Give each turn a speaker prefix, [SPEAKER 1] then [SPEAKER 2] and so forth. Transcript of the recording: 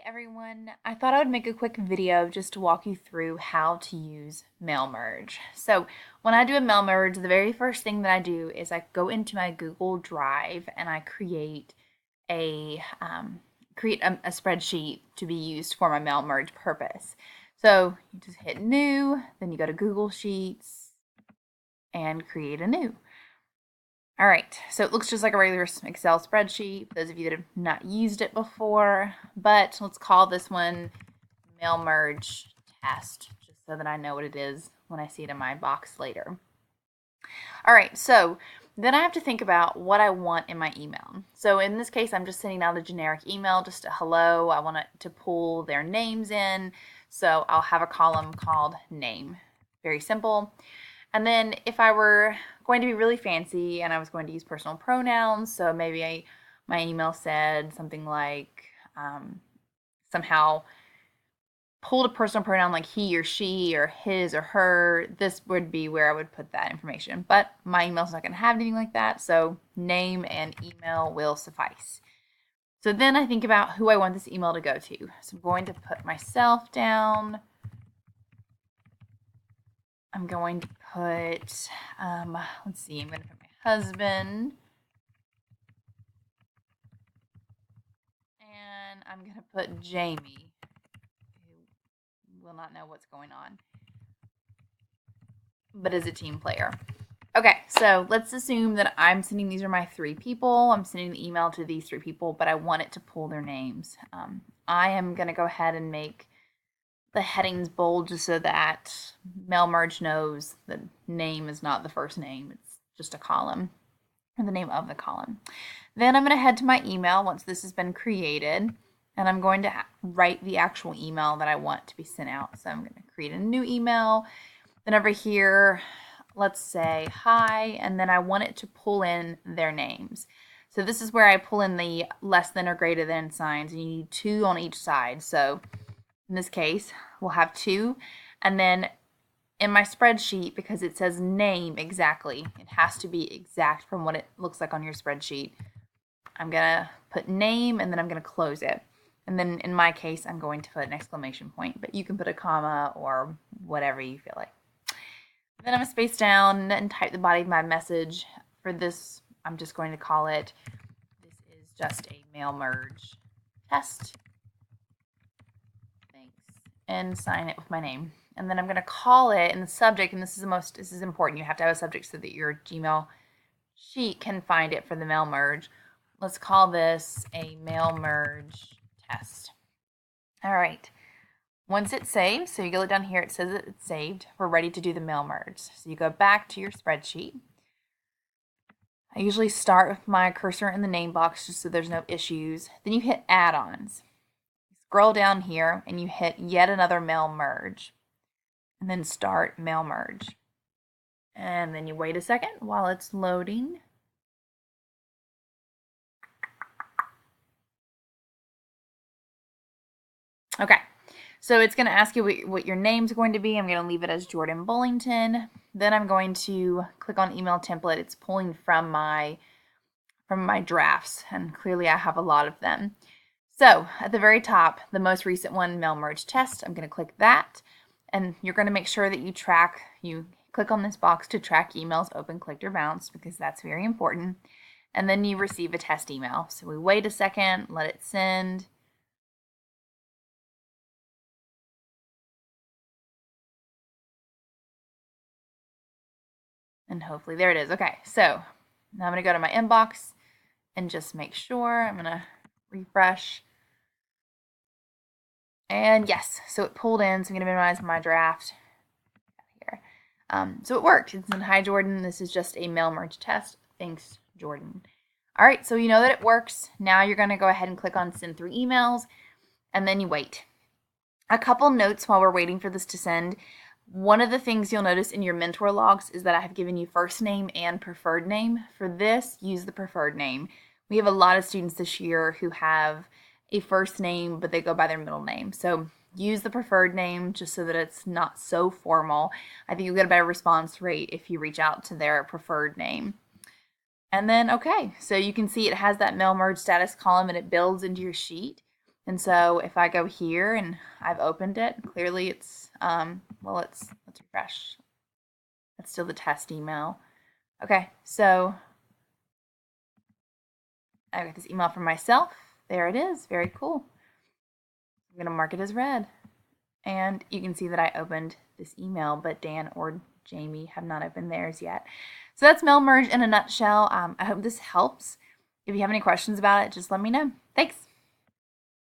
[SPEAKER 1] everyone. I thought I would make a quick video just to walk you through how to use mail merge. So when I do a mail merge, the very first thing that I do is I go into my Google Drive and I create a spreadsheet to be used for my mail merge purpose. So you just hit new, then you go to Google Sheets and create a new. All right, so it looks just like a regular Excel spreadsheet, for those of you that have not used it before, but let's call this one mail merge test, just so that I know what it is when I see it in my box later. All right, so then I have to think about what I want in my email. So in this case, I'm just sending out a generic email, just a hello. I want it to pull their names in, so I'll have a column called name. Very simple. And then if I were going to be really fancy and I was going to use personal pronouns, so maybe my email said something like somehow pulled a personal pronoun like he or she or his or her, this would be where I would put that information. But my email's not going to have anything like that, so name and email will suffice. So then I think about who I want this email to go to. So I'm going to put myself down. I'm going to put, let's see, I'm going to put my husband. And I'm going to put Jamie, who will not know what's going on, but is a team player. Okay, so let's assume that I'm sending, these are my three people. I'm sending the email to these three people, but I want it to pull their names. I am going to go ahead and make the headings bold just so that mail merge knows the name is not the first name. It's just a column, or the name of the column. Then I'm going to head to my email once this has been created, and I'm going to write the actual email that I want to be sent out. So I'm going to create a new email. Then over here, let's say hi, and then I want it to pull in their names. So this is where I pull in the less than or greater than signs, and you need two on each side. So in this case, we'll have two, and then in my spreadsheet, because it says name exactly, it has to be exact from what it looks like on your spreadsheet. I'm gonna put name and then I'm gonna close it. And then in my case, I'm going to put an exclamation point, but you can put a comma or whatever you feel like. Then I'm gonna space down and type the body of my message. For this, I'm just going to call it, this is just a mail merge test. And sign it with my name. And then I'm going to call it in the subject, and this is important. You have to have a subject so that your Gmail sheet can find it for the mail merge. Let's call this a mail merge test. All right. Once it's saved, so you go down here, it says that it's saved. We're ready to do the mail merge. So you go back to your spreadsheet. I usually start with my cursor in the name box just so there's no issues. Then you hit add-ons. Scroll down here and you hit yet another mail merge, and then start mail merge. And then you wait a second while it's loading. Okay, so it's going to ask you what your name's going to be. I'm going to leave it as Jordan Bullington. Then I'm going to click on email template. It's pulling from my drafts, and clearly I have a lot of them. So at the very top, the most recent one, mail merge test, I'm going to click that, and you're going to make sure that you click on this box to track emails open, clicked, or bounced, because that's very important. And then you receive a test email. So we wait a second, let it send. And hopefully there it is. Okay, so now I'm going to go to my inbox and just make sure. I'm going to refresh. And yes, so it pulled in, so I'm going to minimize my draft here. So it worked. It said, hi, Jordan. This is just a mail merge test. Thanks, Jordan. All right, so you know that it works. Now you're going to go ahead and click on send through emails, and then you wait. A couple notes while we're waiting for this to send. One of the things you'll notice in your mentor logs is that I have given you first name and preferred name. For this, use the preferred name. We have a lot of students this year who have a first name, but they go by their middle name. So use the preferred name just so that it's not so formal. I think you'll get a better response rate if you reach out to their preferred name. And then, okay, so you can see it has that mail merge status column and it builds into your sheet. And so if I go here and I've opened it, clearly it's, well, let's refresh. That's still the test email. Okay, so I got this email from myself. There it is. Very cool. I'm going to mark it as read. And you can see that I opened this email, but Dan or Jamie have not opened theirs yet. So that's mail merge in a nutshell. I hope this helps. If you have any questions about it, just let me know. Thanks.